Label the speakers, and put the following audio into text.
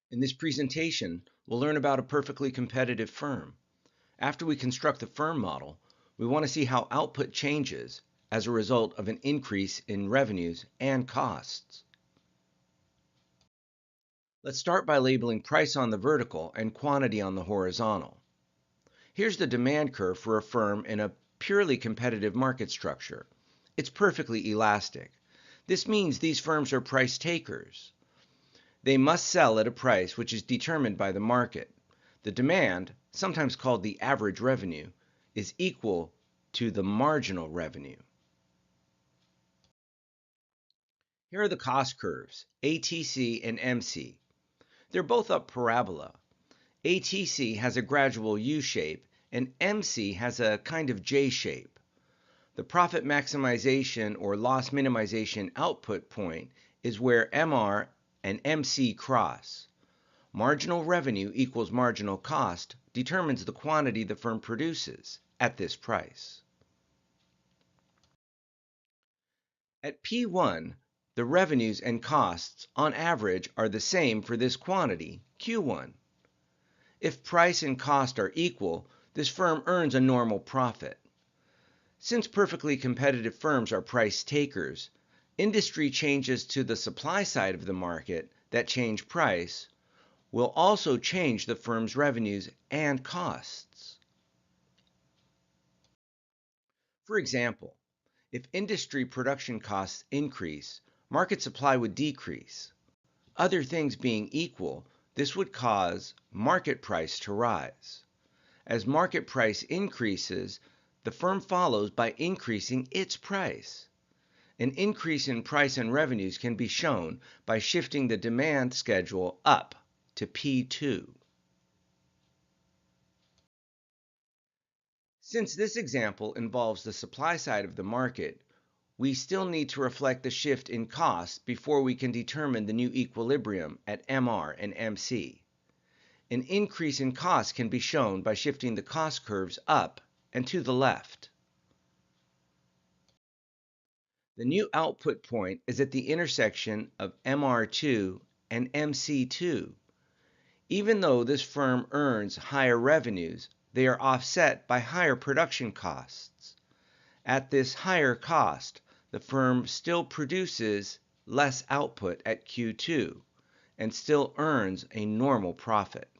Speaker 1: In this presentation, we'll learn about a perfectly competitive firm. After we construct the firm model, we want to see how output changes as a result of an increase in revenues and costs. Let's start by labeling price on the vertical and quantity on the horizontal. Here's the demand curve for a firm in a purely competitive market structure. It's perfectly elastic. This means these firms are price takers. They must sell at a price which is determined by the market. The demand, sometimes called the average revenue, is equal to the marginal revenue. Here are the cost curves, ATC and MC. They're both up parabola. ATC has a gradual U shape and MC has a kind of J shape. The profit maximization or loss minimization output point is where MR and MC cross. Marginal revenue equals marginal cost determines the quantity the firm produces at this price. At P1, the revenues and costs on average are the same for this quantity, Q1. If price and cost are equal, this firm earns a normal profit. Since perfectly competitive firms are price takers, industry changes to the supply side of the market that change price will also change the firm's revenues and costs. For example, if industry production costs increase, market supply would decrease. Other things being equal, this would cause market price to rise. As market price increases, the firm follows by increasing its price. An increase in price and revenues can be shown by shifting the demand schedule up to P2. Since this example involves the supply side of the market, we still need to reflect the shift in cost before we can determine the new equilibrium at MR and MC. An increase in cost can be shown by shifting the cost curves up and to the left. The new output point is at the intersection of MR2 and MC2. Even though this firm earns higher revenues, they are offset by higher production costs. At this higher cost, the firm still produces less output at Q2 and still earns a normal profit.